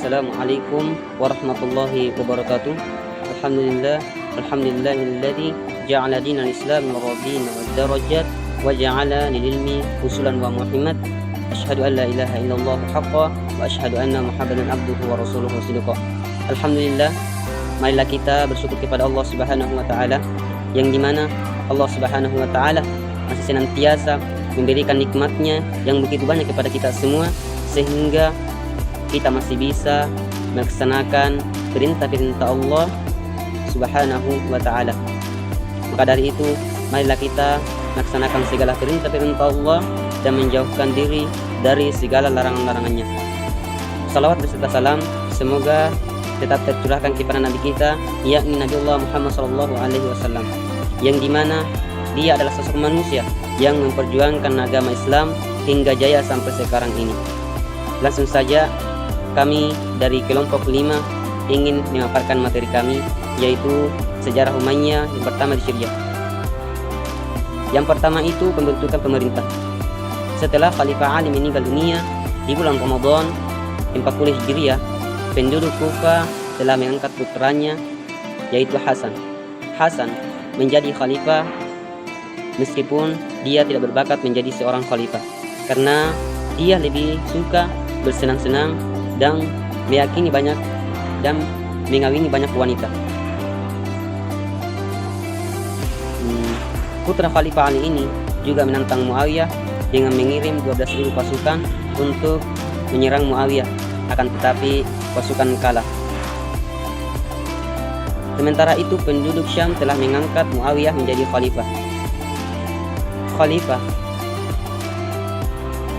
Assalamualaikum warahmatullahi wabarakatuh. Alhamdulillah, alhamdulillahilladzi ja'ala dinal Islam radina wad darajat wa ja'ala lil ilmi usulan wa muhimmat. Asyhadu an la ilaha illallah haqqa wa asyhadu anna Muhammadan abduhu wa rasuluhu sidqa. Alhamdulillah, marilah kita bersyukur kepada Allah Subhanahu wa taala yang dimana Allah Subhanahu wa taala masih senantiasa memberikan nikmatnya yang begitu banyak kepada kita semua, sehingga kita masih bisa melaksanakan perintah-perintah Allah Subhanahu wa ta'ala. Maka dari itu, marilah kita melaksanakan segala perintah-perintah Allah dan menjauhkan diri dari segala larangan-larangannya. Salawat beserta salam semoga tetap tercurahkan kepada Nabi kita, yakni Nabi Allah Muhammad SAW, yang dimana dia adalah sosok manusia yang memperjuangkan agama Islam hingga jaya sampai sekarang ini. Langsung saja kami dari kelompok 5 ingin memaparkan materi kami, yaitu sejarah Umayyah yang pertama di Syria. Yang pertama itu pembentukan pemerintah. Setelah Khalifah Ali meninggal dunia di bulan Ramadan 40 Hijriah, penduduk Kufah telah mengangkat putranya, yaitu Hasan. Hasan menjadi khalifah meskipun dia tidak berbakat menjadi seorang khalifah, karena dia lebih suka bersenang-senang dan meyakini banyak dan mengawini banyak wanita. Putra Khalifah Ali ini juga menantang Muawiyah dengan mengirim 12.000 pasukan untuk menyerang Muawiyah, akan tetapi pasukan kalah. Sementara itu penduduk Syam telah mengangkat Muawiyah menjadi khalifah. Khalifah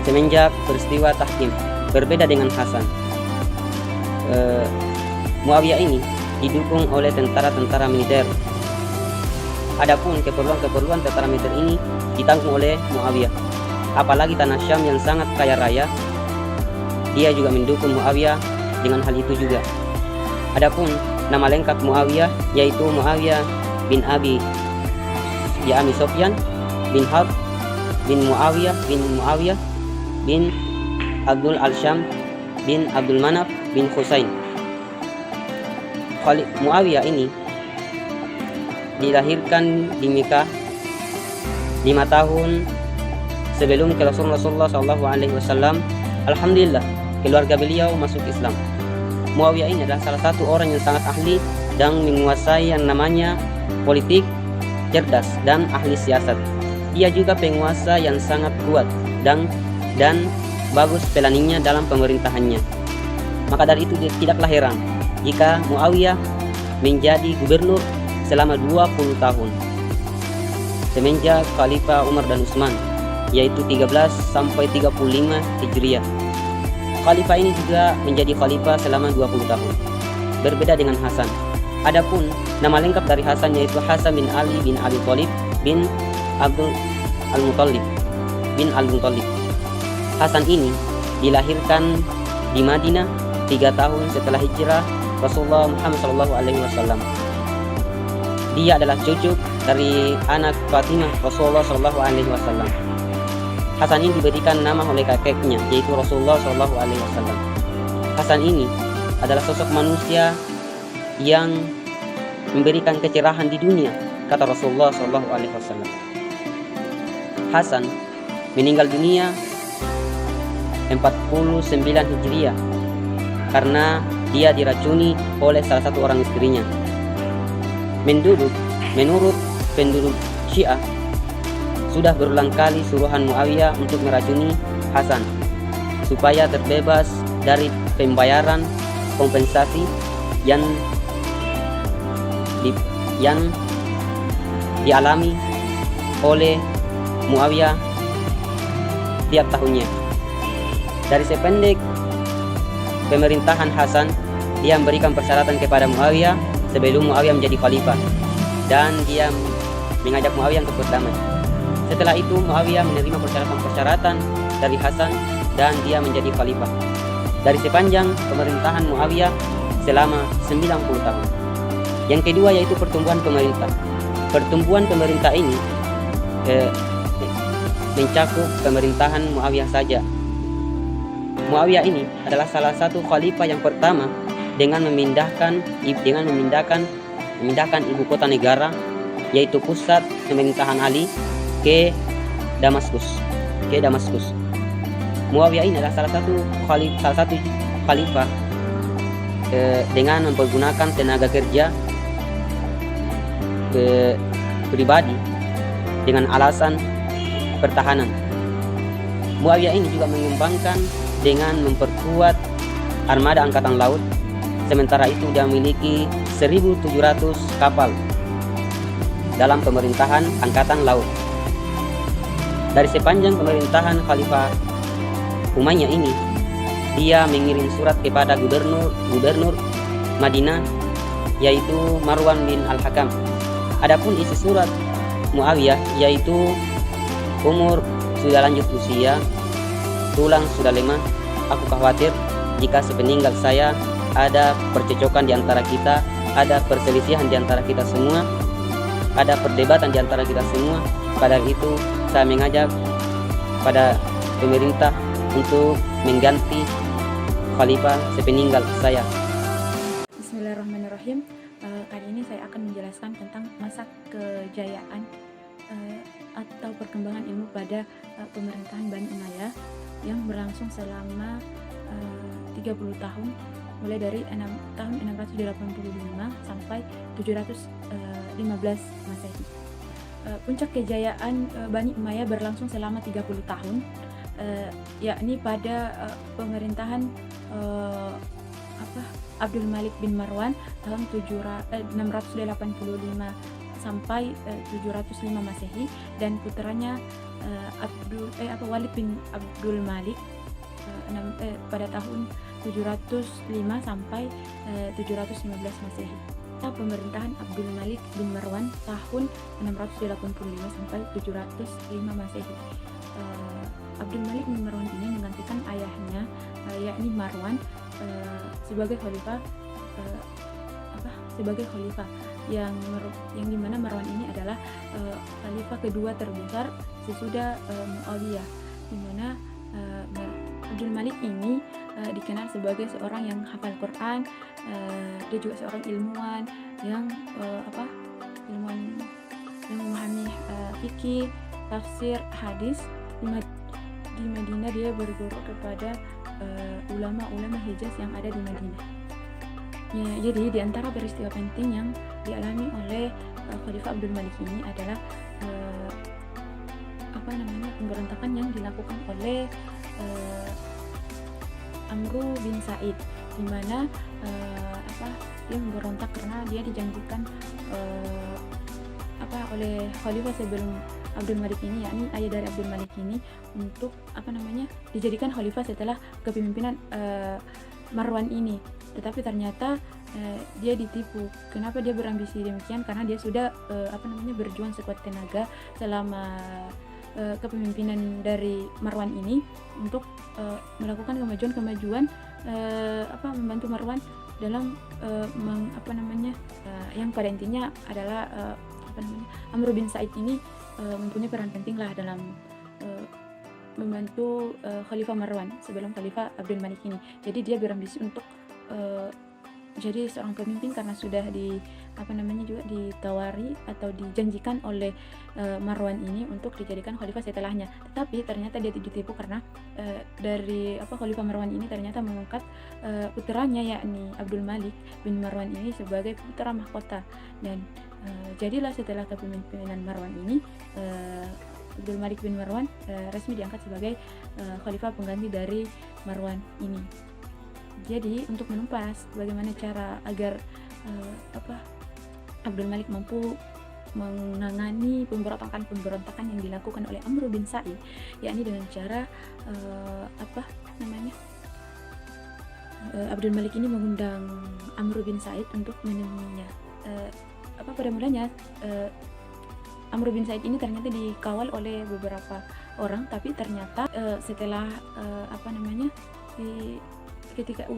semenjak peristiwa Tahkim berbeda dengan Hasan. Muawiyah ini didukung oleh tentara-tentara militer. Adapun keperluan tentara militer ini ditanggung oleh Muawiyah. Apalagi tanah Syam yang sangat kaya raya, dia juga mendukung Muawiyah dengan hal itu juga. Adapun nama lengkap Muawiyah yaitu Muawiyah bin Abi Sufyan bin Harb bin Muawiyah bin Abdul Al-Syam bin Abdul Manaf bin Husain. Muawiyah ini dilahirkan di Mekah 5 tahun sebelum Rasulullah SAW. Alhamdulillah, keluarga beliau masuk Islam. Muawiyah ini adalah salah satu orang yang sangat ahli dan menguasai yang namanya politik, cerdas dan ahli siasat. Dia juga penguasa yang sangat kuat dan bagus planningnya dalam pemerintahannya. Maka dari itu tidaklah heran jika Muawiyah menjadi gubernur selama 20 tahun semenjak Khalifah Umar dan Utsman, yaitu 13 sampai 35 Hijriah. Khalifah ini juga menjadi khalifah selama 20 tahun. Berbeda dengan Hasan. Adapun nama lengkap dari Hasan yaitu Hasan bin Ali bin Abi Thalib bin Abdul Al-Muttalib bin Al-Muttalib. Hasan ini dilahirkan di Madinah 3 tahun setelah hijrah Rasulullah Muhammad SAW. Dia adalah cucu dari anak Fatimah Rasulullah SAW. Hasan ini diberikan nama oleh kakeknya, yaitu Rasulullah SAW. Hasan ini adalah sosok manusia yang memberikan kecerahan di dunia, kata Rasulullah SAW. Hasan meninggal dunia 49 Hijriah karena dia diracuni oleh salah satu orang istrinya. Menurut penduduk Syiah, sudah berulang kali suruhan Muawiyah untuk meracuni Hasan supaya terbebas dari pembayaran kompensasi yang dialami oleh Muawiyah tiap tahunnya. Dari sependek pemerintahan Hasan, dia memberikan persyaratan kepada Muawiyah sebelum Muawiyah menjadi khalifah, dan dia mengajak Muawiyah untuk berdamai. Setelah itu Muawiyah menerima persyaratan-persyaratan dari Hasan dan dia menjadi khalifah. Dari sepanjang pemerintahan Muawiyah selama 90 tahun. Yang kedua yaitu pertumbuhan pemerintah. Pertumbuhan pemerintah ini mencakup pemerintahan Muawiyah saja. Muawiyah ini adalah salah satu khalifah yang pertama dengan memindahkan ibu kota negara, yaitu pusat pemerintahan Ali, ke Damaskus. Muawiyah ini adalah salah satu khalifah dengan mempergunakan tenaga kerja pribadi dengan alasan pertahanan. Muawiyah ini juga mengembangkan dengan memperkuat armada angkatan laut. Sementara itu dia memiliki 1.700 kapal dalam pemerintahan angkatan laut. Dari sepanjang pemerintahan Khalifah Umayyah ini, dia mengirim surat kepada gubernur Madinah, yaitu Marwan bin Al-Hakam. Adapun isi surat Muawiyah yaitu, umur sudah lanjut usia, tulang sudah lemah, aku khawatir jika sepeninggal saya ada percecokan di antara kita, ada perselisihan di antara kita semua, ada perdebatan di antara kita semua. Pada itu saya mengajak pada pemerintah untuk mengganti khalifah sepeninggal saya. Bismillahirrahmanirrahim. Kali ini saya akan menjelaskan tentang masa kejayaan atau perkembangan ilmu pada pemerintahan Bani Umayyah yang berlangsung selama 30 tahun, mulai dari tahun 685 sampai 715 Masehi. Puncak kejayaan Bani Umayyah berlangsung selama 30 tahun, yakni pada pemerintahan Abdul Malik bin Marwan tahun 685 sampai 705 Masehi, dan putranya Walid bin Abdul Malik pada tahun 705 sampai 715 Masehi. Pemerintahan Abdul Malik bin Marwan tahun 685 sampai 705 Masehi. Abdul Malik bin Marwan ini menggantikan ayahnya, yakni Marwan, sebagai khalifah yang dimana Marwan ini adalah khalifah kedua terbesar sesudah Muawiyah, dimana Abdul Malik ini dikenal sebagai seorang yang hafal Quran. Dia juga seorang ilmuwan yang memahami fikih, tafsir, hadis. Di Madinah dia berguru kepada ulama-ulama Hijaz yang ada di Madinah. Ya, jadi di antara peristiwa penting yang dialami oleh Khalifah Abdul Malik ini adalah pemberontakan yang dilakukan oleh Amru bin Sa'id, di mana dia memberontak karena dia dijanjikan oleh khalifah sebelum Abdul Malik ini, yakni ayah dari Abdul Malik ini, untuk dijadikan khalifah setelah kepemimpinan Marwan ini. Tetapi ternyata dia ditipu. Kenapa dia berambisi demikian? Karena dia sudah berjuang sekuat tenaga selama kepemimpinan dari Marwan ini untuk melakukan kemajuan membantu Marwan dalam yang pada intinya adalah Amr bin Sa'id ini mempunyai peran penting lah dalam membantu Khalifah Marwan sebelum Khalifah Abdul Malik ini. Jadi dia berambisi untuk jadi seorang pemimpin karena sudah juga ditawari atau dijanjikan oleh Marwan ini untuk dijadikan khalifah setelahnya. Tetapi ternyata dia ditipu karena dari Khalifah Marwan ini ternyata mengangkat putranya, yakni Abdul Malik bin Marwan ini sebagai putra mahkota, dan jadilah setelah kepemimpinan Marwan ini Abdul Malik bin Marwan resmi diangkat sebagai khalifah pengganti dari Marwan ini. Jadi untuk menumpas bagaimana cara agar Abdul Malik mampu menangani pemberontakan yang dilakukan oleh Amr bin Sa'id, yakni dengan cara Abdul Malik ini mengundang Amr bin Sa'id untuk menemuinya. Pada mulanya Amr bin Sa'id ini ternyata dikawal oleh beberapa orang, tapi ternyata setelah ketika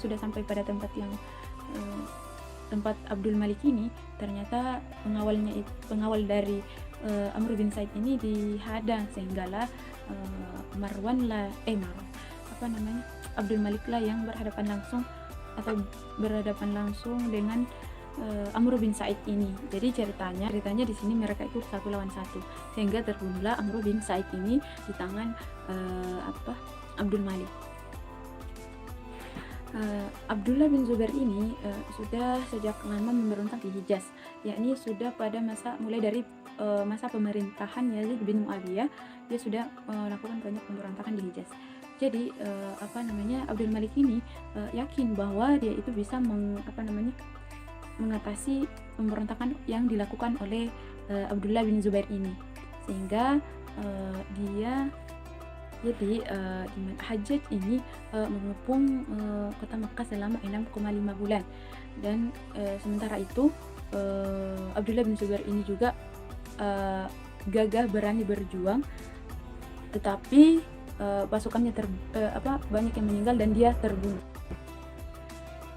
sudah sampai pada tempat yang tempat Abdul Malik ini, ternyata pengawal dari Amr bin Said ini dihadang, sehinggalah Abdul Malik lah yang berhadapan langsung dengan Amr bin Said ini. Jadi ceritanya di sini mereka itu 1 lawan 1, sehingga terbunuhlah Amr bin Said ini di tangan Abdul Malik. Abdullah bin Zubair ini sudah sejak lama memberontak di Hijaz, yakni sudah pada mulai dari masa pemerintahan Yazid bin Muawiyah, dia sudah melakukan banyak pemberontakan di Hijaz. Jadi Abdul Malik ini yakin bahwa dia itu bisa mengatasi pemberontakan yang dilakukan oleh Abdullah bin Zubair ini, sehingga Hajjaj ini mengepung kota Makkah selama 6,5 bulan, dan sementara itu Abdullah bin Zubair ini juga gagah berani berjuang, tetapi pasukannya banyak yang meninggal dan dia terbunuh.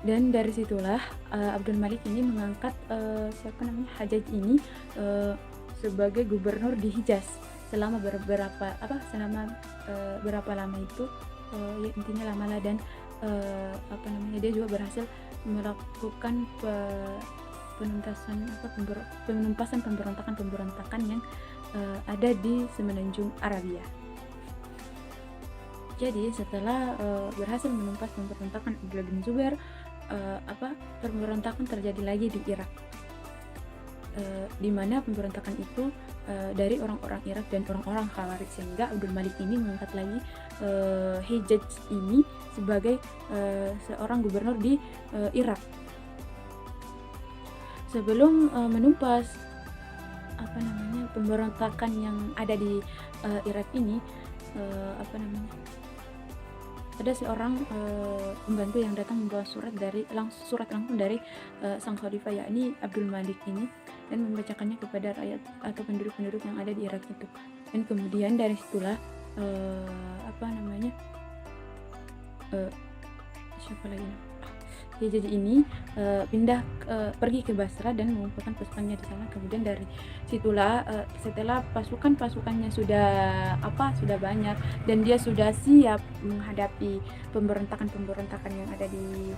Dan dari situlah Abdul Malik ini mengangkat Hajjaj ini sebagai gubernur di Hijaz selama berapa lama itu, intinya lama lah. Dan dia juga berhasil melakukan penumpasan pemberontakan yang ada di semenanjung Arabia. Jadi setelah berhasil menumpas pemberontakan Abdullah bin Zubair, pemberontakan terjadi lagi di Irak, di mana pemberontakan itu dari orang-orang Irak dan orang-orang Khawarij, sehingga Abdul Malik ini mengangkat lagi Hajjaj ini sebagai seorang gubernur di Irak. Sebelum menumpas pemberontakan yang ada di Irak ini, ada seorang pembantu yang datang membawa surat langsung dari sang khalifah, yakni Abdul Malik ini, dan membacakannya kepada rakyat atau penduduk-penduduk yang ada di Irak itu. Dan kemudian dari situlah Hajjaj ini pergi ke Basra dan mengumpulkan pasukannya di sana. Kemudian dari situlah setelah pasukannya sudah banyak dan dia sudah siap menghadapi pemberontakan yang ada di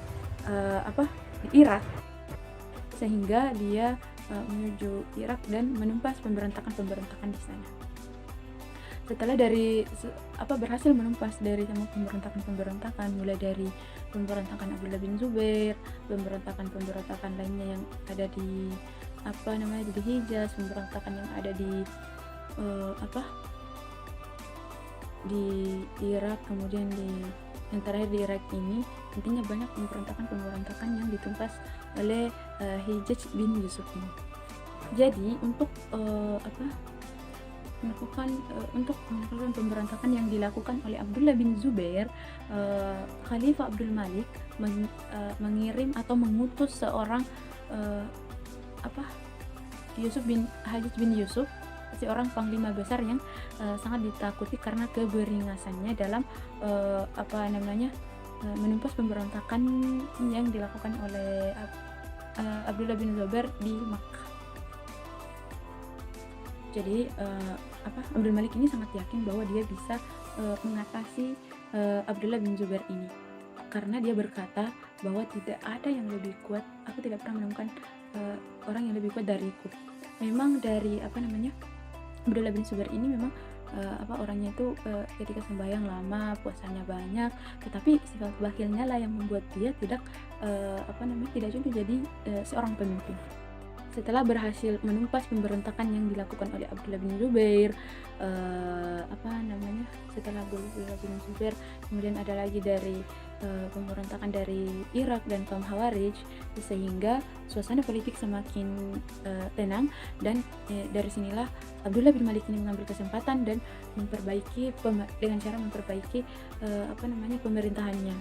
Irak, sehingga dia menuju Irak dan menumpas pemberontakan di sana. Setelah berhasil menumpas dari semua pemberontakan, mulai dari pemberontakan Abdullah bin Zubair, pemberontakan lainnya yang ada di di Hijaz, pemberontakan yang ada di Irak, kemudian yang terakhir di Irak ini, intinya banyak pemberontakan yang ditumpas oleh Hajjaj bin Yusuf ini. Jadi untuk melakukan pemberontakan yang dilakukan oleh Abdullah bin Zubair, Khalifah Abdul Malik mengirim atau mengutus seorang Hajjaj bin Yusuf, seorang panglima besar yang sangat ditakuti karena keberingasannya dalam menumpas pemberontakan yang dilakukan oleh Abdullah bin Zubair di Makkah. Jadi Abdul Malik ini sangat yakin bahwa dia bisa mengatasi Abdullah bin Zubair ini, karena dia berkata bahwa tidak ada yang lebih kuat, aku tidak pernah menemukan orang yang lebih kuat dariku. Memang dari Abdullah bin Zubair ini memang orangnya itu ketika sembahyang lama, puasanya banyak, tetapi sifat bakhilnya lah yang membuat dia tidak cocok jadi seorang pemimpin. Setelah berhasil menumpas pemberontakan yang dilakukan oleh Abdullah bin Zubair, setelah Abdullah bin Zubair, kemudian ada lagi dari pemberontakan dari Irak dan kaum Khawarij, sehingga suasana politik semakin tenang, dan dari sinilah Abdullah bin Malik ini mengambil kesempatan dan memperbaiki dengan cara memperbaiki pemerintahannya.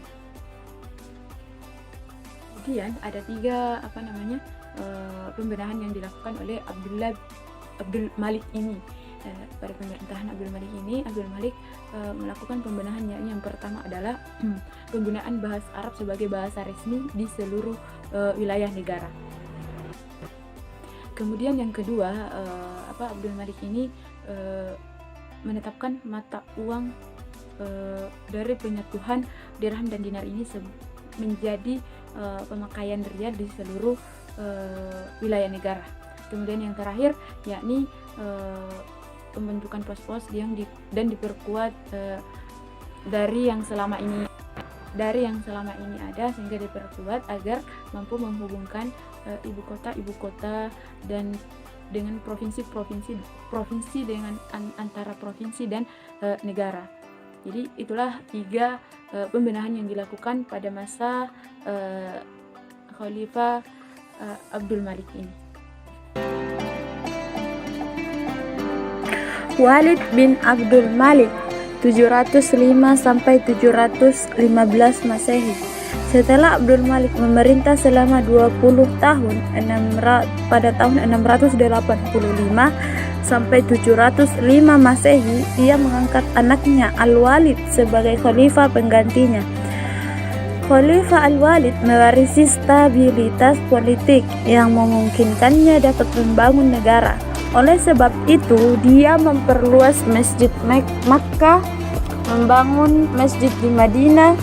Kemudian ada 3 pembenahan yang dilakukan oleh Abdul Malik ini. pada pemerintahan Abdul Malik ini, Abdul Malik melakukan pembenahan, yakni yang pertama adalah penggunaan bahasa Arab sebagai bahasa resmi di seluruh wilayah negara. Kemudian yang kedua, Abdul Malik ini menetapkan mata uang dari penyatuan dirham dan dinar ini menjadi pemakaian riyal di seluruh wilayah negara. Kemudian yang terakhir yakni pembentukan pos-pos dan diperkuat dari yang selama ini ada, sehingga diperkuat agar mampu menghubungkan ibu kota dan dengan provinsi dengan antara provinsi dan negara. Jadi itulah 3 pembenahan yang dilakukan pada masa Khalifah Abdul Malik ini. Walid bin Abdul Malik 705 sampai 715 Masehi. Setelah Abdul Malik memerintah selama 20 tahun pada tahun 685 sampai 705 Masehi, ia mengangkat anaknya Al-Walid sebagai khalifah penggantinya. Khalifah Al-Walid mewarisi stabilitas politik yang memungkinkannya dapat membangun negara. Oleh sebab itu, dia memperluas Masjid Makkah, membangun masjid di Madinah.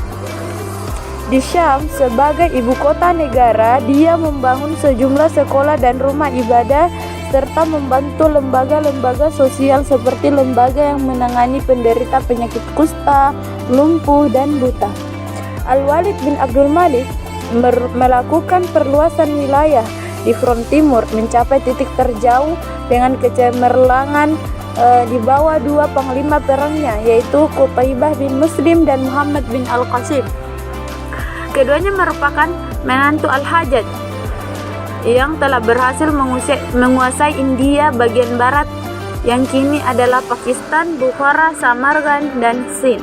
Di Syam sebagai ibu kota negara, dia membangun sejumlah sekolah dan rumah ibadah serta membantu lembaga-lembaga sosial seperti lembaga yang menangani penderita penyakit kusta, lumpuh, dan buta. Al-Walid bin Abdul Malik melakukan perluasan wilayah di front timur mencapai titik terjauh dengan kecemerlangan di bawah 2 panglima perangnya, yaitu Qutaibah bin Muslim dan Muhammad bin Al-Qasim. Keduanya merupakan menantu Al-Hajjaj yang telah berhasil menguasai India bagian barat yang kini adalah Pakistan, Bukhara, Samarkand, dan Sind.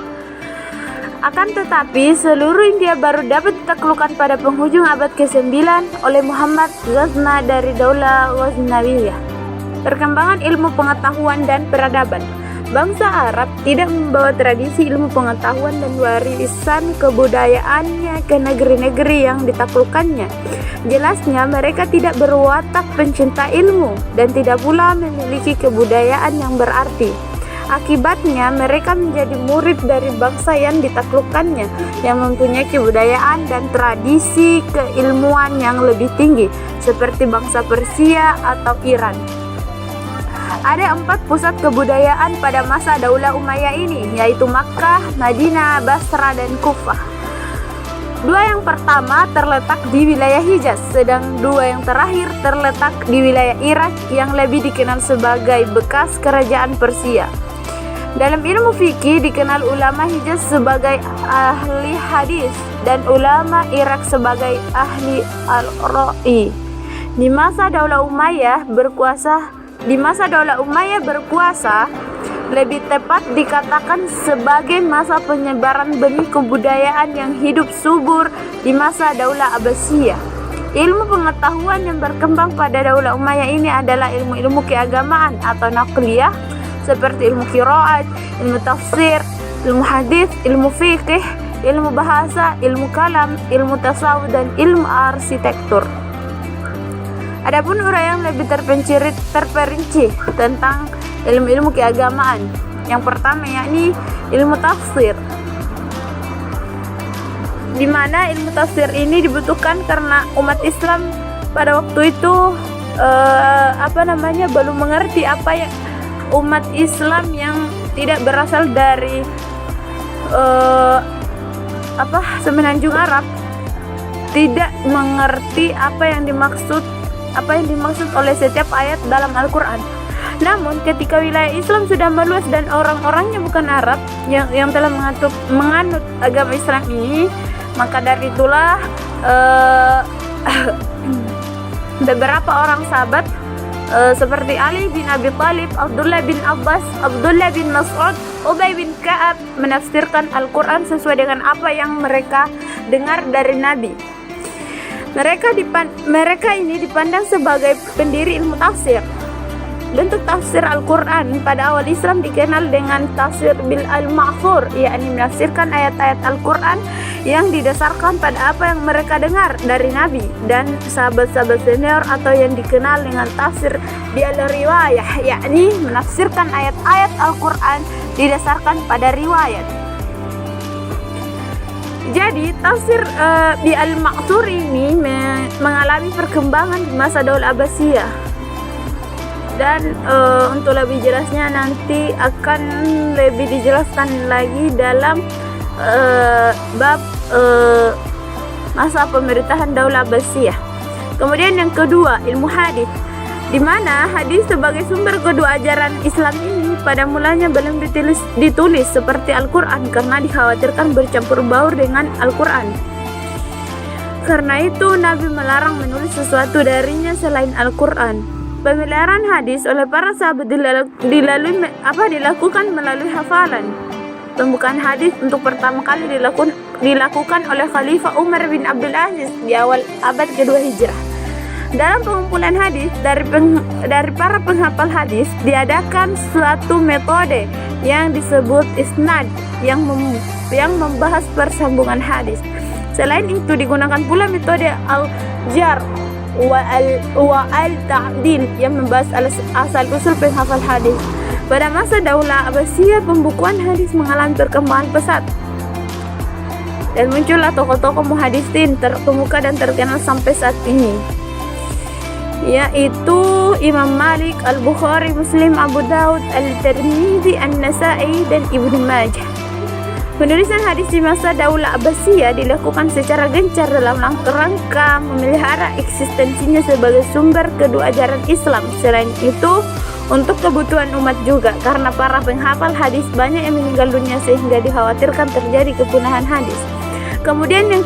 Akan tetapi, seluruh India baru dapat ditaklukkan pada penghujung abad ke-9 oleh Muhammad Ghazna dari Daulah Ghaznawiyah. Perkembangan ilmu pengetahuan dan peradaban. Bangsa Arab tidak membawa tradisi ilmu pengetahuan dan warisan kebudayaannya ke negeri-negeri yang ditaklukkannya. Jelasnya mereka tidak berwatak pencinta ilmu dan tidak pula memiliki kebudayaan yang berarti. Akibatnya mereka menjadi murid dari bangsa yang ditaklukkannya, yang mempunyai kebudayaan dan tradisi keilmuan yang lebih tinggi, seperti bangsa Persia atau Iran. Ada 4 pusat kebudayaan pada masa Daulah Umayyah ini, yaitu Makkah, Madinah, Basra, dan Kufah. 2 yang pertama terletak di wilayah Hijaz, sedang 2 yang terakhir terletak di wilayah Irak yang lebih dikenal sebagai bekas kerajaan Persia. Dalam ilmu fikih dikenal ulama Hijaz sebagai ahli hadis dan ulama Irak sebagai ahli al-ra'i. Di masa Daulah Umayyah berkuasa, lebih tepat dikatakan sebagai masa penyebaran benih kebudayaan yang hidup subur di masa Daulah Abbasiyah. Ilmu pengetahuan yang berkembang pada Daulah Umayyah ini adalah ilmu-ilmu keagamaan atau naqliyah, seperti ilmu qiraat, ilmu tafsir, ilmu hadis, ilmu fikih, ilmu bahasa, ilmu kalam, ilmu tasawuf, dan ilmu arsitektur. Adapun uraian lebih terperinci tentang ilmu-ilmu keagamaan. Yang pertama yakni ilmu tafsir, di mana ilmu tafsir ini dibutuhkan karena umat Islam pada waktu itu belum mengerti apa yang umat Islam yang tidak berasal dari semenanjung Arab tidak mengerti apa yang dimaksud oleh setiap ayat dalam Al-Quran. Namun ketika wilayah Islam sudah meluas dan orang-orangnya bukan Arab yang telah menganut agama Islam ini, maka dari itulah beberapa orang sahabat seperti Ali bin Abi Thalib, Abdullah bin Abbas, Abdullah bin Mas'ud, Ubay bin Ka'ab menafsirkan Al-Quran sesuai dengan apa yang mereka dengar dari Nabi. Mereka ini dipandang sebagai pendiri ilmu tafsir. Bentuk tafsir Al-Quran pada awal Islam dikenal dengan tafsir bil al-ma'thur, yakni menafsirkan ayat-ayat Al-Quran yang didasarkan pada apa yang mereka dengar dari Nabi dan sahabat-sahabat senior, atau yang dikenal dengan tafsir bil riwayah, yakni menafsirkan ayat-ayat Al-Quran didasarkan pada riwayat. Jadi tafsir bil al-ma'thur ini mengalami perkembangan di masa Daulah Abbasiyah. Dan untuk lebih jelasnya nanti akan lebih dijelaskan lagi dalam bab masa pemerintahan Daulah Abbasiyah. Kemudian yang kedua, ilmu hadis, di mana hadis sebagai sumber kedua ajaran Islam ini pada mulanya belum ditulis seperti Al-Quran karena dikhawatirkan bercampur baur dengan Al-Quran. Karena itu Nabi melarang menulis sesuatu darinya selain Al-Quran. Pemeliharaan hadis oleh para sahabat dilakukan melalui hafalan. Pembukaan hadis untuk pertama kali dilakukan oleh Khalifah Umar bin Abdul Aziz di awal abad kedua Hijrah. Dalam pengumpulan hadis dari para penghafal hadis diadakan suatu metode yang disebut isnad yang membahas persambungan hadis. Selain itu digunakan pula metode al-jar wa al-ta'dil yang membahas asal-usul penghafal hadis. Pada masa Daulah Abbasiyah, pembukuan hadis mengalami perkembangan pesat dan muncullah tokoh-tokoh muhaddisin terkemuka dan terkenal sampai saat ini, yaitu Imam Malik, Al-Bukhari, Muslim, Abu Daud, Al-Tirmidzi, An-Nasa'i, dan Ibnu Majah. Penulisan hadis di masa Daulah Abbasiyah dilakukan secara gencar dalam rangka memelihara eksistensinya sebagai sumber kedua ajaran Islam. Selain itu, untuk kebutuhan umat juga, karena para penghafal hadis banyak yang meninggal dunia sehingga dikhawatirkan terjadi kepunahan hadis. Kemudian yang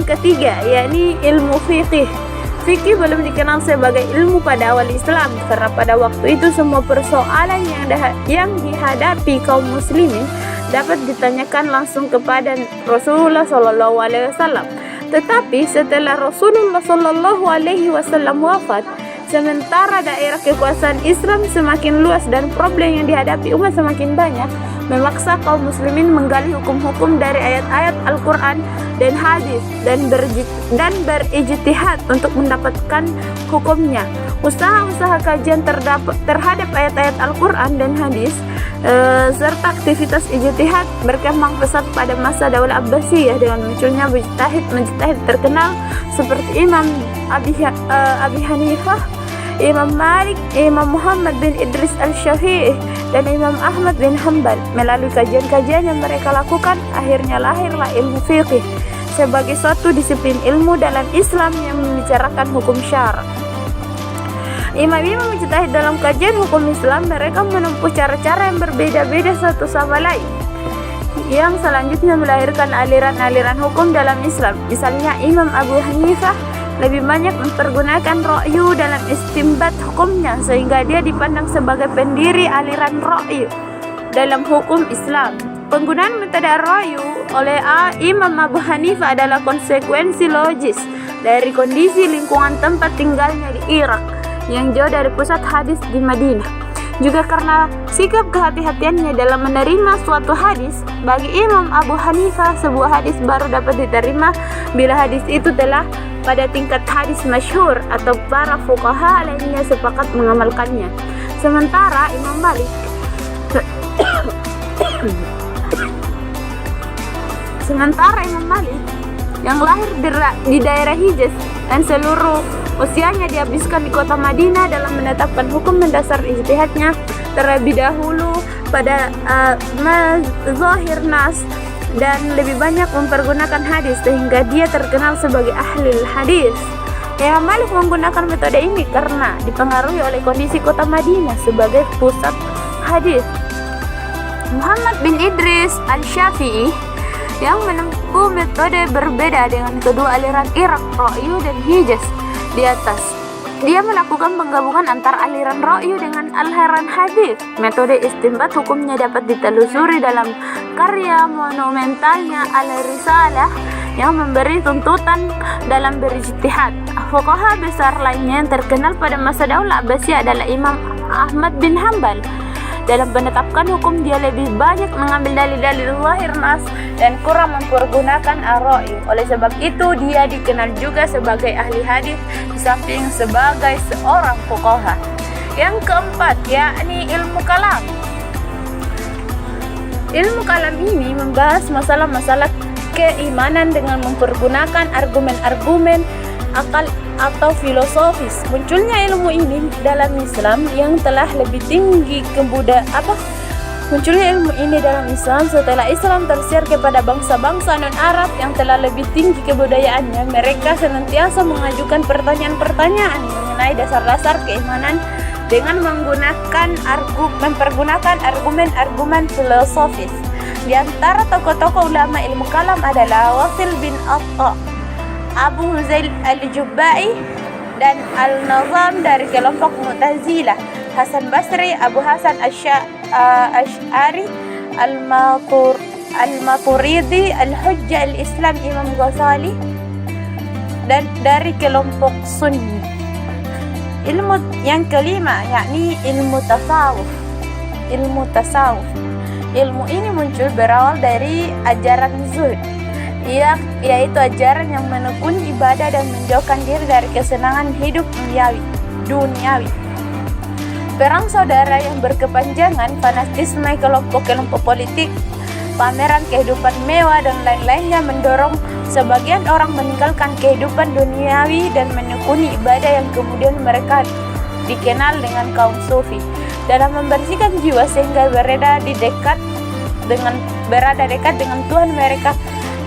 ketiga, yakni ilmu fikih. Fikih belum dikenal sebagai ilmu pada awal Islam karena pada waktu itu semua persoalan yang dihadapi kaum muslimin dapat ditanyakan langsung kepada Rasulullah SAW. Tetapi setelah Rasulullah SAW wafat, sementara daerah kekuasaan Islam semakin luas dan problem yang dihadapi umat semakin banyak, memaksa kaum muslimin menggali hukum-hukum dari ayat-ayat Al-Quran dan hadis dan berijtihad untuk mendapatkan hukumnya. Usaha-usaha kajian terhadap ayat-ayat Al-Quran dan hadis serta aktivitas ijtihad berkembang pesat pada masa Daulah Abbasiyah dengan munculnya mujtahid terkenal seperti Imam Abi Hanifah, Imam Malik, Imam Muhammad bin Idris Al-Syafi'i, dan Imam Ahmad bin Hanbal. Melalui kajian-kajian yang mereka lakukan, akhirnya lahirlah ilmu fiqih sebagai suatu disiplin ilmu dalam Islam yang membicarakan hukum syara. Imam-imam mujtahid dalam kajian hukum Islam, mereka menempuh cara-cara yang berbeda-beda satu sama lain, yang selanjutnya melahirkan aliran-aliran hukum dalam Islam. Misalnya Imam Abu Hanifah lebih banyak mempergunakan ra'yu dalam istimbat hukumnya, sehingga dia dipandang sebagai pendiri aliran ra'yu dalam hukum Islam. Penggunaan metode ra'yu oleh Imam Abu Hanifah adalah konsekuensi logis dari kondisi lingkungan tempat tinggalnya di Irak yang jauh dari pusat hadis di Madinah. Juga karena sikap kehati-hatiannya dalam menerima suatu hadis. Bagi Imam Abu Hanifah, sebuah hadis baru dapat diterima bila hadis itu telah pada tingkat hadis masyhur atau para fuqaha lainnya sepakat mengamalkannya. Sementara Imam Malik yang lahir di daerah Hijaz dan seluruh usianya dihabiskan di kota Madinah dalam menetapkan hukum mendasar ijtihadnya terlebih dahulu pada mazahir nas dan lebih banyak mempergunakan hadis sehingga dia terkenal sebagai ahli hadis. Imam Malik menggunakan metode ini karena dipengaruhi oleh kondisi kota Madinah sebagai pusat hadis. Muhammad bin Idris Al-Syafi'i yang menempuh metode berbeda dengan kedua aliran Irak, Ra'yu dan Hijaz di atas. Dia melakukan penggabungan antara aliran ra'yu dengan aliran hadis. Metode istinbat hukumnya dapat ditelusuri dalam karya monumentalnya Al-Risalah yang memberi tuntutan dalam berijtihad. Fuqaha besar lainnya yang terkenal pada masa Daulah Abbasiyah adalah Imam Ahmad bin Hambal. Dalam menetapkan hukum, dia lebih banyak mengambil dalil-dalil zahir nas dan kurang mempergunakan ar-ra'i. Oleh sebab itu, dia dikenal juga sebagai ahli hadis di samping sebagai seorang fuqaha. Yang keempat, yakni ilmu kalam. Ilmu kalam ini membahas masalah-masalah keimanan dengan mempergunakan argumen-argumen akal atau filosofis. Munculnya ilmu ini dalam Islam yang telah lebih tinggi Munculnya ilmu ini dalam Islam setelah Islam tersiar kepada bangsa-bangsa non-Arab yang telah lebih tinggi kebudayaannya. Mereka senantiasa mengajukan pertanyaan-pertanyaan mengenai dasar-dasar keimanan dengan mempergunakan argumen-argumen filosofis. Di antara tokoh-tokoh ulama ilmu kalam adalah Wasil bin Atta, Abu Huzail al-Jubba'i, dan Al-Nazam dari kelompok Mu'tazilah, Hasan Basri, Abu Hasan Asy'ari, Al-Maturidi, Al-Hujjah al-Islam, Imam Ghazali, dan dari kelompok Sunni. Ilmu yang kelima yakni ilmu tasawuf. Ilmu ini muncul berawal dari ajaran zuhud, yaitu ajaran yang menekuni ibadah dan menjauhkan diri dari kesenangan hidup duniawi. Perang saudara yang berkepanjangan, fanatisme kelompok-kelompok politik, pameran kehidupan mewah dan lain-lainnya mendorong sebagian orang meninggalkan kehidupan duniawi dan menekuni ibadah yang kemudian mereka dikenal dengan kaum sufi. Dalam membersihkan jiwa sehingga berada dekat dengan Tuhan, mereka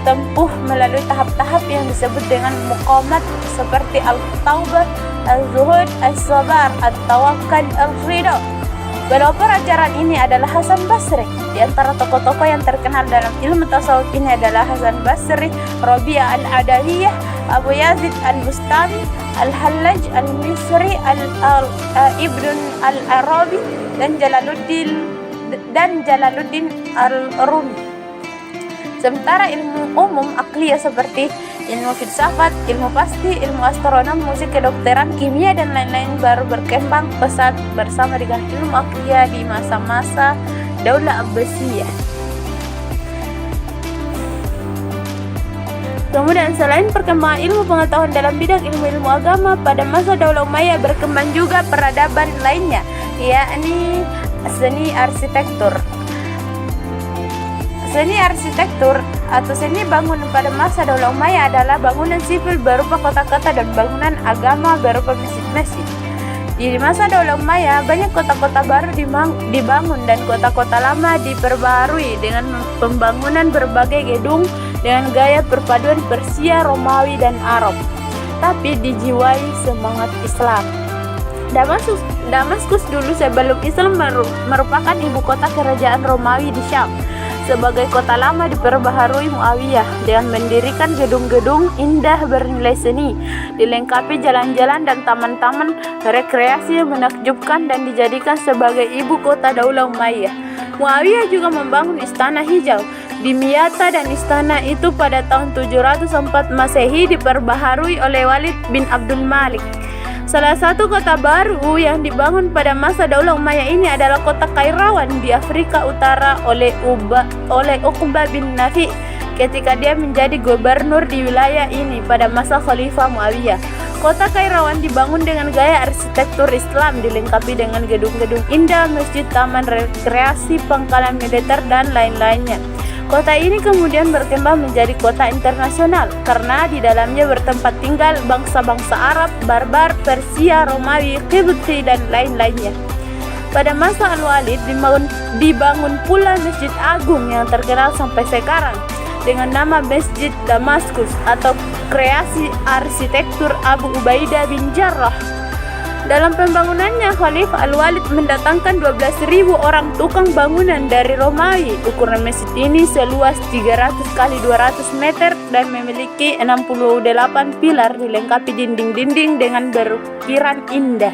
tempuh melalui tahap-tahap yang disebut dengan muqamat seperti al-taubah, al-zuhud, al-sabar, al-tawakkal, al-ridha. Pelopor ajaran ini adalah Hasan Basri. Di antara tokoh-tokoh yang terkenal dalam ilmu tasawuf ini adalah Hasan Basri, Rabi'ah al-Adawiyah, Abu Yazid al-Bustami, Al-Hallaj al-Misri, Ibn al-Arabi, dan Jalaluddin al-Rumi. Sementara ilmu umum akliyah seperti ilmu filsafat, ilmu pasti, ilmu astronom, musik, kedokteran, kimia, dan lain-lain baru berkembang pesat bersama dengan ilmu akliyah di masa-masa Daulah Abbasiyah. Kemudian selain perkembangan ilmu pengetahuan dalam bidang ilmu-ilmu agama, pada masa Daulah Umayyah berkembang juga peradaban lainnya, yakni seni arsitektur. Seni arsitektur atau seni bangunan pada masa Daulah Umayyah adalah bangunan sipil berupa kota-kota dan bangunan agama berupa masjid-masjid. Di masa Daulah Umayyah banyak kota-kota baru dibangun dan kota-kota lama diperbarui dengan pembangunan berbagai gedung dengan gaya perpaduan Persia, Romawi, dan Arab, tapi dijiwai semangat Islam. Damaskus dulu sebelum Islam merupakan ibu kota kerajaan Romawi di Syam. Sebagai kota lama diperbaharui Muawiyah dengan mendirikan gedung-gedung indah bernilai seni, dilengkapi jalan-jalan dan taman-taman rekreasi yang menakjubkan dan dijadikan sebagai ibu kota Daulah Umayyah. Muawiyah juga membangun Istana Hijau di Miyata, dan istana itu pada tahun 704 Masehi diperbaharui oleh Walid bin Abdul Malik. Salah satu kota baru yang dibangun pada masa Daulah Umayyah ini adalah kota Kairawan di Afrika Utara oleh Uqbah bin Nafi ketika dia menjadi gubernur di wilayah ini pada masa Khalifah Muawiyah. Kota Kairawan dibangun dengan gaya arsitektur Islam, dilengkapi dengan gedung-gedung indah, masjid, taman rekreasi, pangkalan militer, dan lain-lainnya. Kota ini kemudian berkembang menjadi kota internasional karena di dalamnya bertempat tinggal bangsa-bangsa Arab, Barbar, Persia, Romawi, Qibti, dan lain-lainnya. Pada masa Al-Walid dibangun pula Masjid Agung yang terkenal sampai sekarang dengan nama Masjid Damaskus atau kreasi arsitektur Abu Ubaidah bin Jarrah. Dalam pembangunannya, Khalifah Al-Walid mendatangkan 12.000 orang tukang bangunan dari Romawi. Ukuran masjid ini seluas 300 x 200 meter dan memiliki 68 pilar dilengkapi dinding-dinding dengan berukiran indah.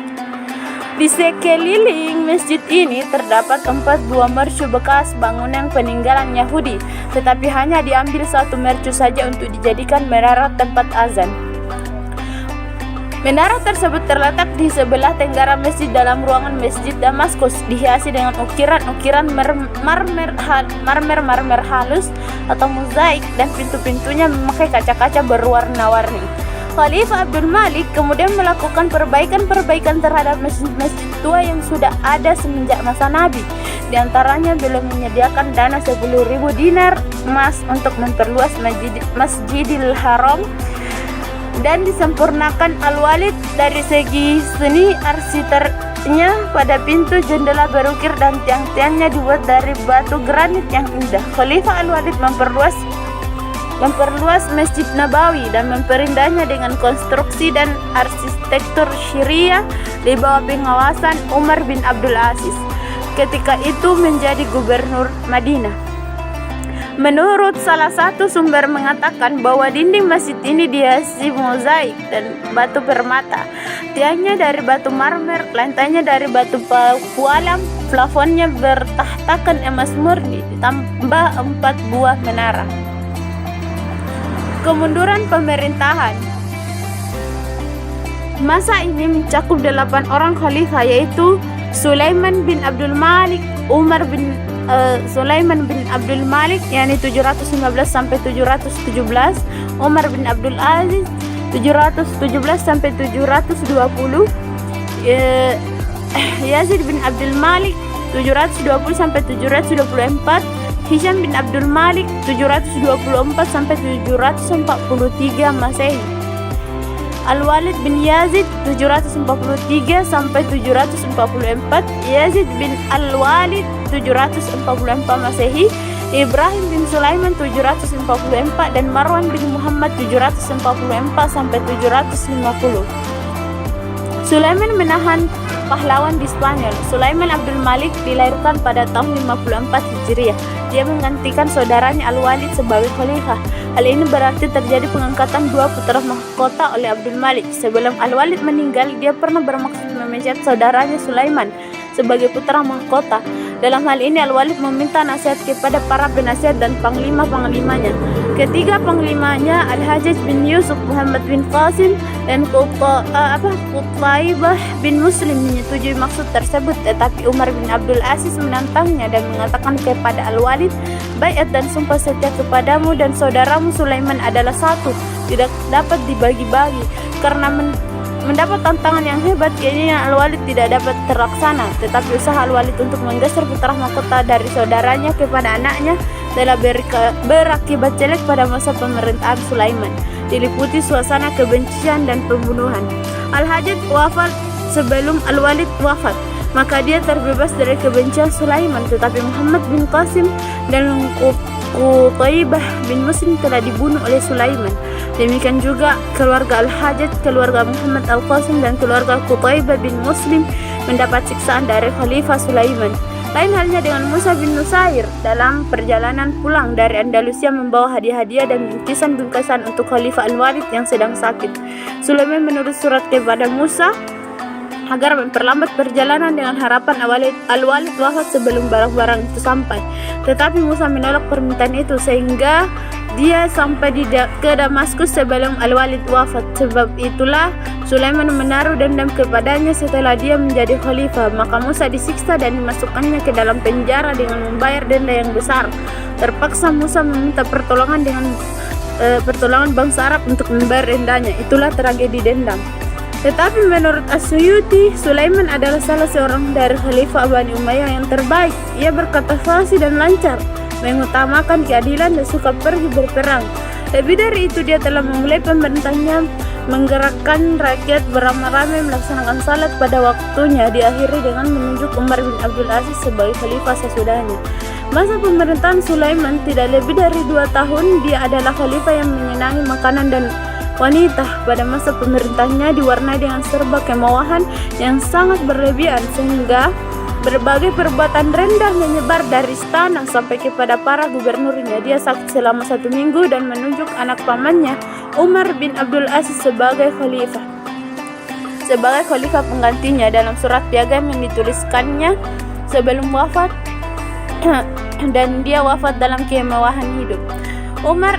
Di sekeliling masjid ini terdapat 4 buah mercu bekas bangunan peninggalan Yahudi, tetapi hanya diambil satu mercu saja untuk dijadikan menara tempat azan. Menara tersebut terletak di sebelah tenggara masjid dalam ruangan Masjid Damaskus, dihiasi dengan ukiran-ukiran marmer halus atau mozaik, dan pintu-pintunya memakai kaca-kaca berwarna-warni. Khalifah Abdul Malik kemudian melakukan perbaikan terhadap masjid-masjid tua yang sudah ada semenjak masa Nabi. Di antaranya beliau menyediakan dana 10.000 dinar emas untuk memperluas Masjidil Haram, dan disempurnakan Al-Walid dari segi seni arsitekturnya. Pada pintu jendela berukir dan tiang-tiangnya dibuat dari batu granit yang indah. Khalifah Al-Walid memperluas Masjid Nabawi dan memperindahnya dengan konstruksi dan arsitektur Syariah di bawah pengawasan Umar bin Abdul Aziz, ketika itu menjadi gubernur Madinah. Menurut salah satu sumber mengatakan bahwa dinding masjid ini dihiasi mozaik dan batu permata. Tiangnya dari batu marmer, lantainya dari batu pualam, plafonnya bertahtakan emas murni, ditambah 4 buah menara. Kemunduran pemerintahan. Masa ini mencakup 8 orang khalifah, yaitu Sulaiman bin Abdul Malik, Sulaiman bin Abdul Malik yakni 715 sampai 717, Umar bin Abdul Aziz 717 sampai 720, Yazid bin Abdul Malik 720 sampai 724, Hisham bin Abdul Malik 724 sampai 743 Masehi. Al-Walid bin Yazid 743 sampai 744, Yazid bin Al-Walid 744 Masehi, Ibrahim bin Sulaiman 744, dan Marwan bin Muhammad 744 sampai 750. Sulaiman menahan pahlawan di Spanyol. Sulaiman Abdul Malik dilahirkan pada tahun 54 Hijriah. Dia menggantikan saudaranya Al-Walid sebagai khalifah. Hal ini berarti terjadi pengangkatan 2 putra mahkota oleh Abdul Malik. Sebelum Al-Walid meninggal, dia pernah bermaksud memecat saudaranya Sulaiman sebagai putra mahkota. Dalam hal ini Al-Walid meminta nasihat kepada para penasihat dan panglima-panglimanya. Ketiga panglimanya Al-Hajjaj bin Yusuf, Muhammad bin Qasim, dan Qutaibah bin Muslim menyetujui maksud tersebut, tetapi Umar bin Abdul Aziz menantangnya dan mengatakan kepada Al-Walid, "Baiat dan sumpah setia kepadamu dan saudaramu Sulaiman adalah satu, tidak dapat dibagi-bagi." Karena mendapat tantangan yang hebat, kayaknya Al-Walid tidak dapat terlaksana. Tetapi usaha Al-Walid untuk menggeser putra mahkota dari saudaranya kepada anaknya telah berakibat jelek pada masa pemerintahan Sulaiman, diliputi suasana kebencian dan pembunuhan. Al-Hajjaj wafat sebelum Al-Walid wafat, maka dia terbebas dari kebencian Sulaiman. Tetapi Muhammad bin Qasim dan Qutaibah bin Muslim telah dibunuh oleh Sulaiman. Demikian juga keluarga Al-Hajjaj, keluarga Muhammad Al-Qasim, dan keluarga Qutaibah bin Muslim mendapat siksaan dari Khalifah Sulaiman. Lain halnya dengan Musa bin Nusair dalam perjalanan pulang dari Andalusia membawa hadiah-hadiah dan bingkisan-bingkisan untuk Khalifah Al-Walid yang sedang sakit. Sulaiman menulis surat kepada Musa agar memperlambat perjalanan dengan harapan Al-Walid wafat sebelum barang-barang itu sampai. Tetapi Musa menolak permintaan itu sehingga dia sampai ke Damaskus sebelum Al-Walid wafat. Sebab itulah Sulaiman menaruh dendam kepadanya setelah dia menjadi khalifah. Maka Musa disiksa dan dimasukkannya ke dalam penjara dengan membayar denda yang besar. Terpaksa Musa meminta pertolongan pertolongan bangsa Arab untuk membayar dendanya. Itulah tragedi dendam. Tetapi menurut As-Suyuti, Sulaiman adalah salah seorang dari Khalifah Bani Umayyah yang terbaik. Ia berkata fasih dan lancar, mengutamakan keadilan dan suka pergi berperang. Lebih dari itu, dia telah memulai pemerintahnya menggerakkan rakyat beramai-ramai melaksanakan salat pada waktunya, diakhiri dengan menunjuk Umar bin Abdul Aziz sebagai khalifah sesudahnya. Masa pemerintahan Sulaiman tidak lebih dari 2 tahun. Dia adalah khalifah yang menyenangi makanan dan wanita. Pada masa pemerintahnya diwarnai dengan serba kemewahan yang sangat berlebihan, sehingga berbagai perbuatan rendah menyebar dari istana sampai kepada para gubernurnya. Dia sakit selama 1 minggu dan menunjuk anak pamannya Umar bin Abdul Aziz sebagai khalifah penggantinya. Dalam surat piagam yang dituliskannya sebelum wafat dan dia wafat dalam kemewahan hidup. Umar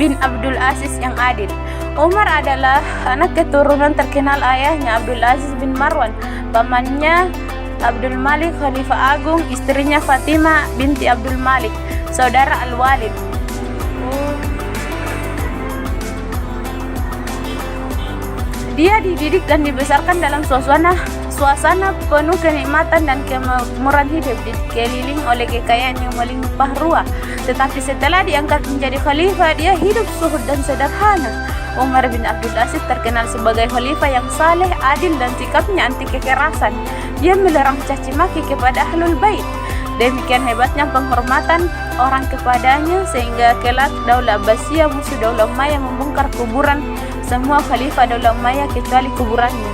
bin Abdul Aziz yang adil. Umar adalah anak keturunan terkenal ayahnya Abdul Aziz bin Marwan, pamannya Abdul Malik Khalifah Agung, istrinya Fatimah binti Abdul Malik, saudara Al-Walid. Dia dididik dan dibesarkan dalam suasana penuh kenikmatan dan kemakmuran hidup, dikelilingi oleh kekayaan yang melimpah ruah. Tetapi setelah diangkat menjadi khalifah, dia hidup zuhud dan sederhana. Umar bin Abdul Aziz terkenal sebagai khalifah yang saleh, adil, dan sikapnya anti kekerasan. Dia melarang caci maki kepada ahlul bait. Demikian hebatnya penghormatan orang kepadanya sehingga kelak Daulah Abbasiyah, musuh Daulah Umayyah, membongkar kuburan semua khalifah Daulah Umayyah kecuali kuburannya.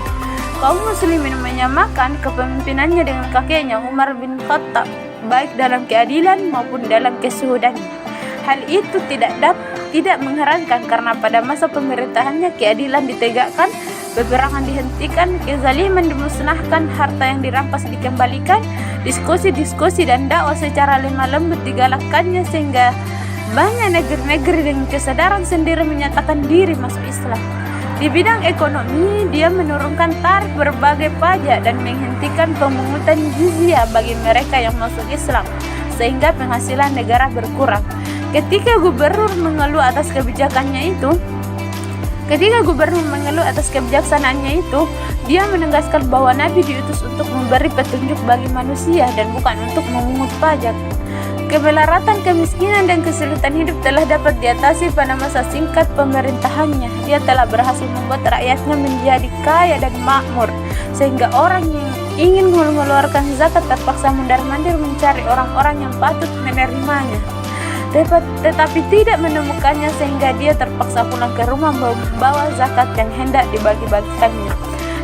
Kaum muslimin menyamakan kepemimpinannya dengan kakeknya Umar bin Khattab, baik dalam keadilan maupun dalam kesuhudannya. Hal itu tidak mengherankan karena pada masa pemerintahannya keadilan ditegakkan, peperangan dihentikan, kezaliman dimusnahkan, harta yang dirampas dikembalikan, diskusi dan dakwah secara lemah lembut digalakkannya sehingga banyak negeri-negeri dengan kesadaran sendiri menyatakan diri masuk Islam. Di bidang ekonomi, dia menurunkan tarif berbagai pajak dan menghentikan pemungutan jizyah bagi mereka yang masuk Islam, sehingga penghasilan negara berkurang. Ketika gubernur mengeluh atas kebijaksanaannya itu, dia menegaskan bahwa Nabi diutus untuk memberi petunjuk bagi manusia dan bukan untuk memungut pajak. Kemelaratan, kemiskinan, dan kesulitan hidup telah dapat diatasi pada masa singkat pemerintahannya. Dia telah berhasil membuat rakyatnya menjadi kaya dan makmur, sehingga orang yang ingin mengeluarkan zakat terpaksa mondar-mandir mencari orang-orang yang patut menerimanya. Tetapi tidak menemukannya sehingga dia terpaksa pulang ke rumah membawa zakat yang hendak dibagi-bagikannya.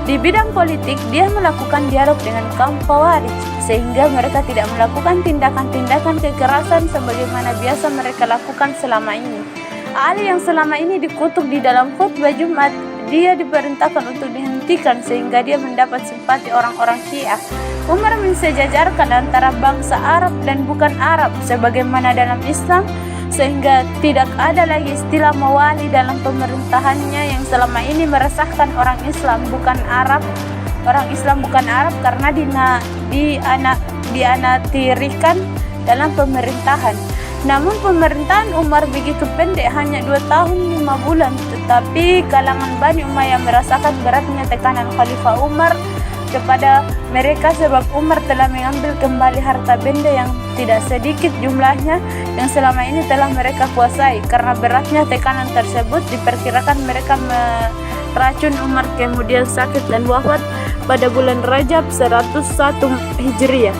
Di bidang politik, dia melakukan dialog dengan kaum Khawarij sehingga mereka tidak melakukan tindakan-tindakan kekerasan sebagaimana biasa mereka lakukan selama ini. Ali yang selama ini dikutuk di dalam khutbah Jumat, dia diperintahkan untuk dihentikan sehingga dia mendapat simpati orang-orang Syiah. Umar mensejajarkan antara bangsa Arab dan bukan Arab sebagaimana dalam Islam, sehingga tidak ada lagi istilah mawali dalam pemerintahannya yang selama ini meresahkan orang Islam bukan Arab karena dianaktirikan dalam pemerintahan. Namun pemerintahan Umar begitu pendek, hanya 2 tahun 5 bulan, tetapi kalangan Bani Umayyah merasakan beratnya tekanan Khalifah Umar kepada mereka sebab Umar telah mengambil kembali harta benda yang tidak sedikit jumlahnya yang selama ini telah mereka kuasai. Karena beratnya tekanan tersebut, diperkirakan mereka meracun Umar, kemudian sakit dan wafat pada bulan Rajab 101 Hijriah.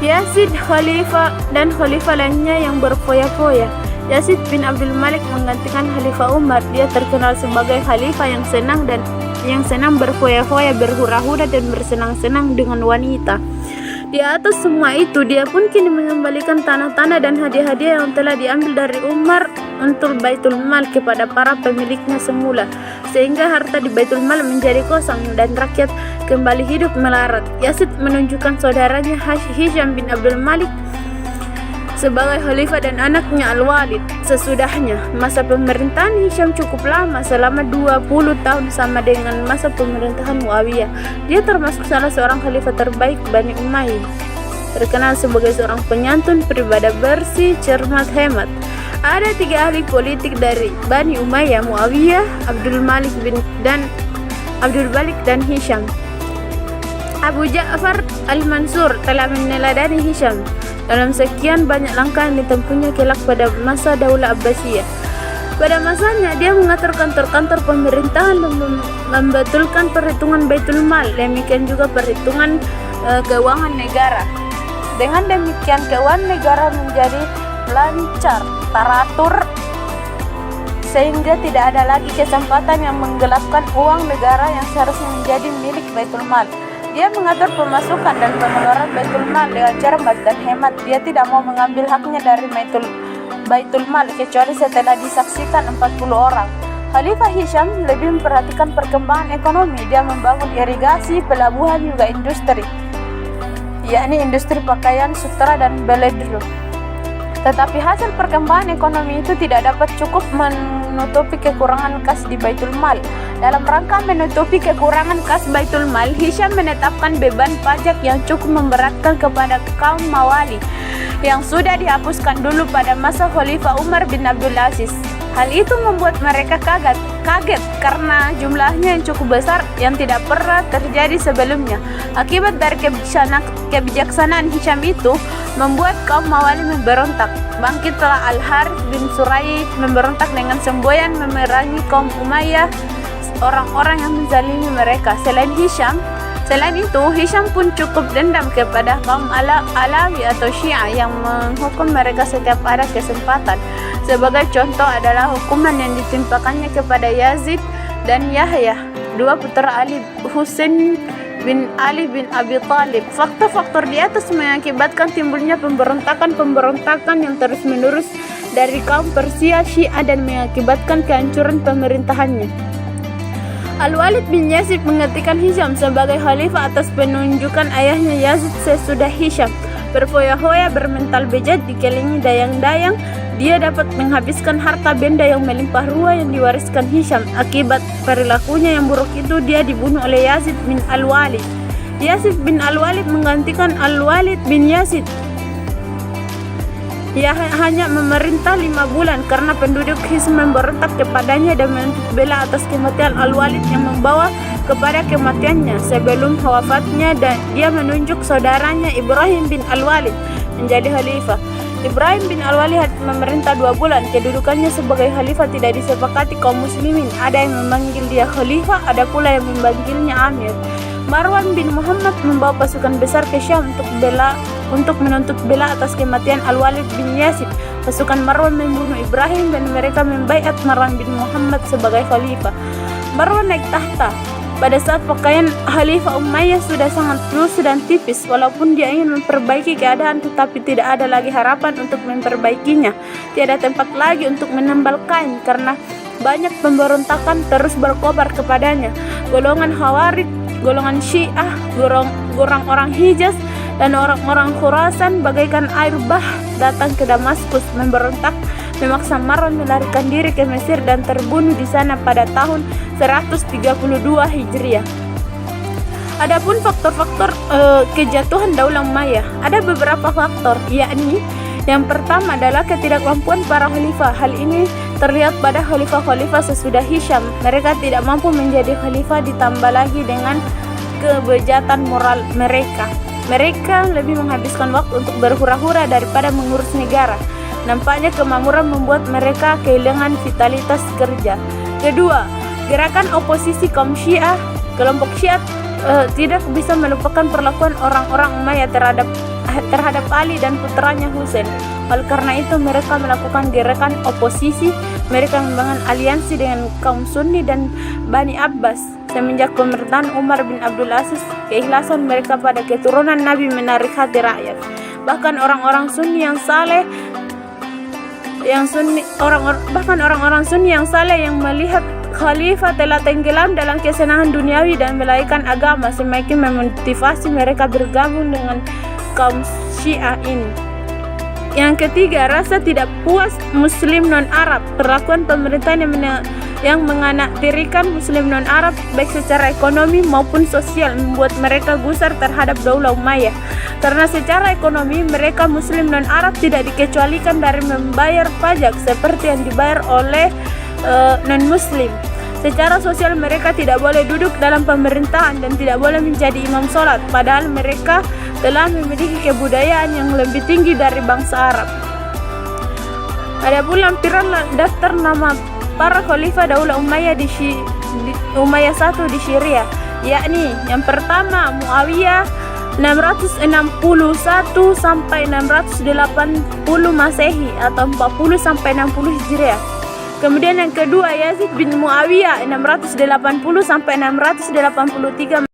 Yazid khalifah dan khalifah lainnya yang berfoya-foya. Yazid bin Abdul Malik menggantikan Khalifah Umar. Dia terkenal sebagai khalifah yang senang berfoya-foya, berhura-hura dan bersenang-senang dengan wanita. Di atas semua itu, dia pun kini mengembalikan tanah-tanah dan hadiah-hadiah yang telah diambil dari Umar untuk Baitul Mal kepada para pemiliknya semula, sehingga harta di Baitul Mal menjadi kosong dan rakyat kembali hidup melarat. Yazid menunjukkan saudaranya Hisham bin Abdul Malik sebagai khalifah dan anaknya Al-Walid. Sesudahnya, masa pemerintahan Hisham cukup lama, selama 20 tahun sama dengan masa pemerintahan Muawiyah. Dia termasuk salah seorang khalifah terbaik Bani Umayyah. Terkenal sebagai seorang penyantun, pribadi bersih, cermat, hemat. Ada 3 ahli politik dari Bani Umayyah: Muawiyah, Abdul Malik dan Hisham. Abu Ja'far Al-Mansur telah meneladani Hisham dalam sekian banyak langkah yang ditempuhnya kelak pada masa Daulah Abbasiyah. Pada masanya, dia mengatur kantor-kantor pemerintahan dan membetulkan perhitungan Baitul Mal, demikian juga perhitungan keuangan negara. Dengan demikian, keuangan negara menjadi lancar, teratur, sehingga tidak ada lagi kesempatan yang menggelapkan uang negara yang seharusnya menjadi milik Baitul Mal. Dia mengatur pemasukan dan pengeluaran Baitul Mal dengan cermat dan hemat. Dia tidak mau mengambil haknya dari Baitul Mal kecuali setelah disaksikan 40 orang. Khalifah Hisham lebih memperhatikan perkembangan ekonomi. Dia membangun irigasi, pelabuhan, juga industri, yakni industri pakaian, sutra, dan beledru. Tetapi hasil perkembangan ekonomi itu tidak dapat cukup menutupi kekurangan kas di Baitul Mal. Dalam rangka menutupi kekurangan kas Baitul Mal, Hisham menetapkan beban pajak yang cukup memberatkan kepada kaum Mawali yang sudah dihapuskan dulu pada masa Khalifah Umar bin Abdul Aziz. Hal itu membuat mereka kaget karena jumlahnya yang cukup besar yang tidak pernah terjadi sebelumnya. Akibat dari kebijaksanaan Hisham itu membuat kaum Mawali memberontak. Bangkitlah Al-Harith bin Suraid memberontak dengan semboyan memerangi kaum Umayyah, orang-orang yang menzalimi mereka. Selain itu, Hisham pun cukup dendam kepada kaum Alawi atau Syiah yang menghukum mereka setiap ada kesempatan. Sebagai contoh adalah hukuman yang ditimpakannya kepada Yazid dan Yahya, dua putra Ali, Husain bin Ali bin Abi Thalib. Faktor-faktor di atas mengakibatkan timbulnya pemberontakan yang terus-menerus dari kaum Persia Syiah dan mengakibatkan kehancuran pemerintahannya. Al-Walid bin Yazid menggantikan Hisham sebagai khalifah atas penunjukan ayahnya Yazid sesudah Hisham berfoya-foya bermental bejat dikelilingi dayang-dayang. Dia dapat menghabiskan harta benda yang melimpah ruah yang diwariskan Hisham. Akibat perilakunya yang buruk itu, dia dibunuh oleh Yazid bin Al-Walid. Yazid bin Al-Walid menggantikan Al-Walid bin Yazid. Ia hanya memerintah 5 bulan karena penduduk Hisham memberontak kepadanya dan menuntut bela atas kematian Al-Walid yang membawa kepada kematiannya. Sebelum wafatnya, dia menunjuk saudaranya Ibrahim bin Al-Walid menjadi khalifah. Ibrahim bin Al-Walid memerintah 2 bulan. Kedudukannya sebagai khalifah tidak disepakati kaum muslimin. Ada yang memanggil dia khalifah, ada pula yang memanggilnya amir. Marwan bin Muhammad membawa pasukan besar ke Syam untuk menuntut bela atas kematian Al-Walid bin Yazid. Pasukan Marwan membunuh Ibrahim dan mereka membaiat Marwan bin Muhammad sebagai khalifah. Marwan naik tahta pada saat pakaian Khalifah Umayyah sudah sangat lusuh dan tipis. Walaupun dia ingin memperbaiki keadaan, tetapi tidak ada lagi harapan untuk memperbaikinya. Tiada tempat lagi untuk menambal kain karena banyak pemberontakan terus berkobar kepadanya. Golongan Khawarij, golongan Syiah, orang-orang Hijaz dan orang-orang Khurasan bagaikan air bah datang ke Damaskus memberontak, memaksa Marwan melarikan diri ke Mesir dan terbunuh di sana pada tahun 132 Hijriah. Adapun faktor-faktor kejatuhan Daulah Umayyah, ada beberapa faktor, yakni yang pertama adalah ketidakmampuan para khalifah. Hal ini terlihat pada khalifah-khalifah sesudah Hisham. Mereka tidak mampu menjadi khalifah, ditambah lagi dengan kebejatan moral mereka. Mereka lebih menghabiskan waktu untuk berhura-hura daripada mengurus negara. Nampaknya kemakmuran membuat mereka kehilangan vitalitas kerja. Kedua, gerakan oposisi kaum Syiah. Kelompok Syiah tidak bisa melupakan perlakuan orang-orang Umayyah terhadap Ali dan putranya Husain. Oleh karena itu mereka melakukan gerakan oposisi. Mereka membangun aliansi dengan kaum Sunni dan Bani Abbas. Semenjak pemerintahan Umar bin Abdul Aziz, keikhlasan mereka pada keturunan Nabi menarik hati rakyat. Bahkan orang-orang Sunni yang saleh orang-orang Sunni yang saleh yang melihat khalifah telah tenggelam dalam kesenangan duniawi dan melalaikan agama semakin memotivasi mereka bergabung dengan kaum Syiah ini. Yang ketiga, rasa tidak puas Muslim non-Arab. Perlakuan pemerintahan yang menganaktirikan Muslim non-Arab baik secara ekonomi maupun sosial membuat mereka gusar terhadap Daulah Umayyah. Karena secara ekonomi mereka Muslim non-Arab tidak dikecualikan dari membayar pajak seperti yang dibayar oleh non-Muslim. Secara sosial mereka tidak boleh duduk dalam pemerintahan dan tidak boleh menjadi imam sholat, padahal mereka telah memiliki kebudayaan yang lebih tinggi dari bangsa Arab. Ada pula lampiran daftar nama para khalifah Daulah Umayyah Umayyah I di Syria, yakni yang pertama Muawiyah 661 sampai 680 Masehi atau 40 sampai 60 Hijriah. Kemudian yang kedua Yazid bin Muawiyah 680 sampai 683